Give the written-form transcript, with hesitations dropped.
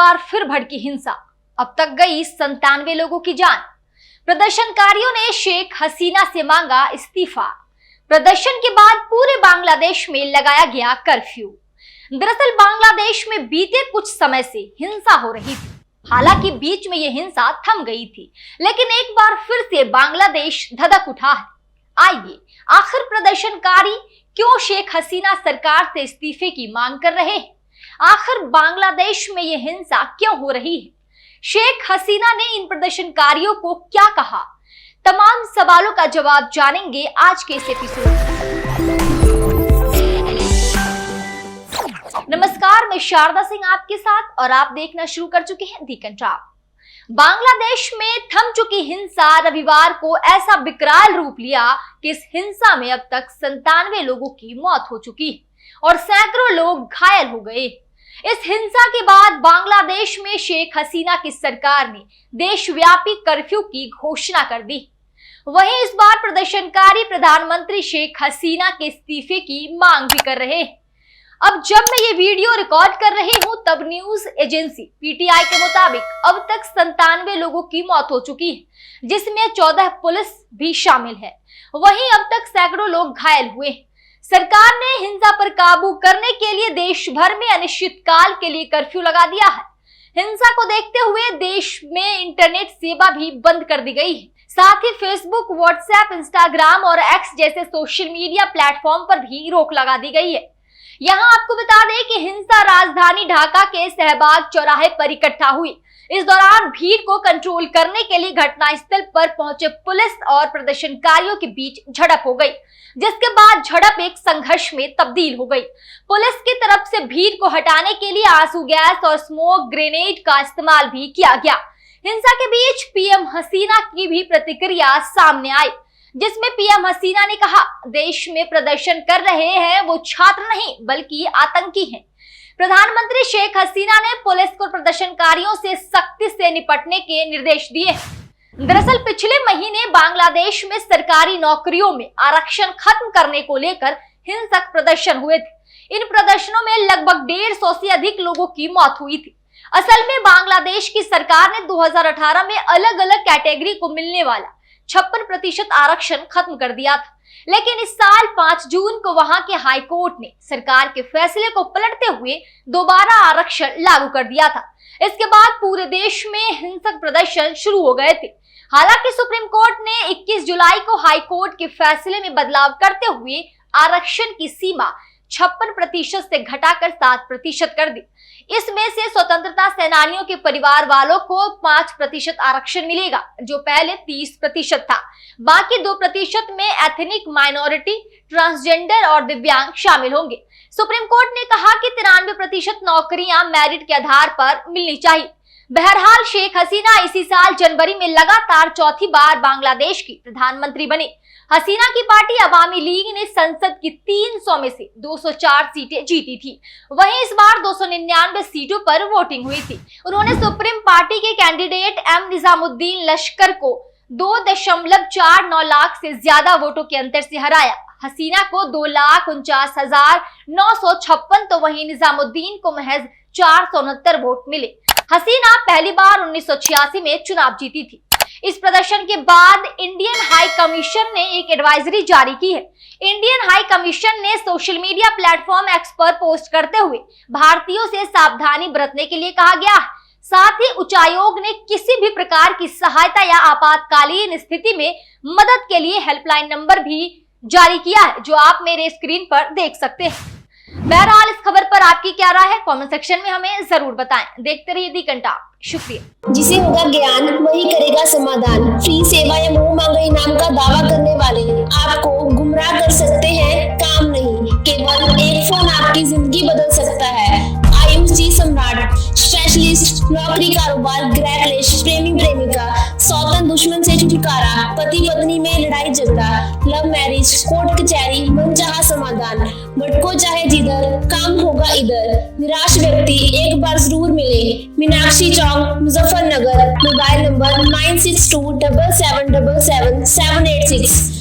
बार फिर भड़की हिंसा, अब तक गई 97 लोगों की जान। प्रदर्शनकारियों ने शेख हसीना से मांगा इस्तीफा। प्रदर्शन के बाद पूरे बांग्लादेश में लगाया गया कर्फ्यू। दरअसल बांग्लादेश में बीते कुछ समय से हिंसा हो रही थी। हालांकि बीच में यह हिंसा थम गई थी, लेकिन एक बार फिर से बांग्लादेश धधक उठा है। आइए, आखिर प्रदर्शनकारी क्यों शेख हसीना सरकार से इस्तीफे की मांग कर रहे हैं? आखिर बांग्लादेश में यह हिंसा क्यों हो रही है? शेख हसीना ने इन प्रदर्शनकारियों को क्या कहा? तमाम सवालों का जवाब जानेंगे आज के इस एपिसोड में। नमस्कार, मैं शारदा सिंह आपके साथ और आप देखना शुरू कर चुके हैं दी कंट्रास्ट। बांग्लादेश में थम चुकी हिंसा रविवार को ऐसा विकराल रूप लिया कि इस हिंसा में अब तक 97 लोगों की मौत हो चुकी है और सैकड़ों लोग घायल हो गए। इस हिंसा के बाद बांग्लादेश में शेख हसीना की सरकार ने देशव्यापी कर्फ्यू की घोषणा कर दी। वहीं इस बार प्रदर्शनकारी प्रधानमंत्री शेख हसीना के इस्तीफे की मांग भी कर रहे हैं। अब जब मैं ये वीडियो रिकॉर्ड कर रही हूं तब न्यूज एजेंसी पीटीआई के मुताबिक अब तक 97 लोगों की मौत हो चुकी है, जिसमें 14 पुलिस भी शामिल है। वहीं अब तक सैकड़ों लोग घायल हुए। सरकार ने हिंसा पर काबू करने के लिए देश भर में अनिश्चितकाल के लिए कर्फ्यू लगा दिया है। हिंसा को देखते हुए देश में इंटरनेट सेवा भी बंद कर दी गई है। साथ ही फेसबुक, व्हाट्सएप, इंस्टाग्राम और एक्स जैसे सोशल मीडिया प्लेटफॉर्म पर भी रोक लगा दी गई है। यहाँ आपको बता दें कि हिंसा राजधानी ढाका के सहबाग चौराहे पर इकट्ठा हुई। इस दौरान भीड़ को कंट्रोल करने के लिए घटनास्थल पर पहुंचे पुलिस और प्रदर्शनकारियों के बीच झड़प हो गई, जिसके बाद झड़प एक संघर्ष में तब्दील हो गई। पुलिस की तरफ से भीड़ को हटाने के लिए आंसू गैस और स्मोक ग्रेनेड का इस्तेमाल भी किया गया। हिंसा के बीच पीएम हसीना की भी प्रतिक्रिया सामने आई, जिसमें पीएम हसीना ने कहा, देश में प्रदर्शन कर रहे हैं वो छात्र नहीं बल्कि आतंकी हैं। प्रधानमंत्री शेख हसीना ने पुलिस को प्रदर्शनकारियों से सख्ती से निपटने के निर्देश दिए। दरअसल पिछले महीने बांग्लादेश में सरकारी नौकरियों में आरक्षण खत्म करने को लेकर हिंसक प्रदर्शन हुए थे। इन प्रदर्शनों में लगभग 150 से अधिक लोगों की मौत हुई थी। असल में बांग्लादेश की सरकार ने 2018 में अलग अलग कैटेगरी को मिलने वाला 56% आरक्षण खत्म कर दिया था, लेकिन इस साल 5 जून को वहां के हाई कोर्ट ने सरकार के फैसले को पलटते हुए दोबारा आरक्षण लागू कर दिया था। इसके बाद पूरे देश में हिंसक प्रदर्शन शुरू हो गए थे। हालांकि सुप्रीम कोर्ट ने 21 जुलाई को हाई कोर्ट के फैसले में बदलाव करते हुए आरक्षण की सीमा 56% से घटाकर 7% कर दी। इसमें से स्वतंत्रता सेनानियों के परिवार वालों को 5% आरक्षण मिलेगा, जो पहले 30% था। बाकी 2% में एथनिक माइनॉरिटी, ट्रांसजेंडर और दिव्यांग शामिल होंगे। सुप्रीम कोर्ट ने कहा कि 93% नौकरियां मेरिट के आधार पर मिलनी चाहिए। बहरहाल शेख हसीना इसी साल जनवरी में लगातार चौथी बार बांग्लादेश की प्रधानमंत्री बने। हसीना की पार्टी अवामी लीग ने संसद की 300 में से 204 सीटें जीती थी। वहीं इस बार 299 सीटों पर वोटिंग हुई थी। उन्होंने सुप्रीम पार्टी के कैंडिडेट एम निजामुद्दीन लश्कर को 2.49 लाख से ज्यादा वोटों के अंतर से हराया। हसीना को 2,49,956 तो वहीं निजामुद्दीन को महज 469 वोट मिले। हसीना पहली बार 1986 में चुनाव जीती थी। इस प्रदर्शन के बाद इंडियन हाई कमीशन ने एक एडवाइजरी जारी की है। इंडियन हाई कमीशन ने सोशल मीडिया प्लेटफॉर्म एक्स पर पोस्ट करते हुए भारतीयों से सावधानी बरतने के लिए कहा गया है। साथ ही उच्चायोग ने किसी भी प्रकार की सहायता या आपातकालीन स्थिति में मदद के लिए हेल्पलाइन नंबर भी जारी किया है, जो आप मेरे स्क्रीन पर देख सकते हैं। बहरहाल इस खबर पर आपकी क्या राय है, कमेंट सेक्शन में हमें जरूर बताएं। देखते रहिए दी कंट्रास्ट। शुक्रिया। जिसे होगा ज्ञान वही करेगा समाधान। फ्री सेवा या मुंह मांगे इनाम का दावा करने वाले आपको गुमराह कर सकते हैं, काम नहीं। केवल एक फोन आपकी जिंदगी बदल सकता है। आयुष जी सम्राट, स्पेशलिस्ट नौकरी, कारोबार, गृह क्लेश, प्रेमी प्रेमिका, सौतन दुश्मन से छुटकारा, पति पत्नी में लड़ाई झगड़ा, लव मैरिज, कोर्ट कचहरी, मनचाहा समाधान। भटको चाहे जिधर, काम होगा इधर। निराश व्यक्ति एक बार जरूर मिले। मीनाक्षी चौक, मुजफ्फरनगर। Mobile number 9627777786।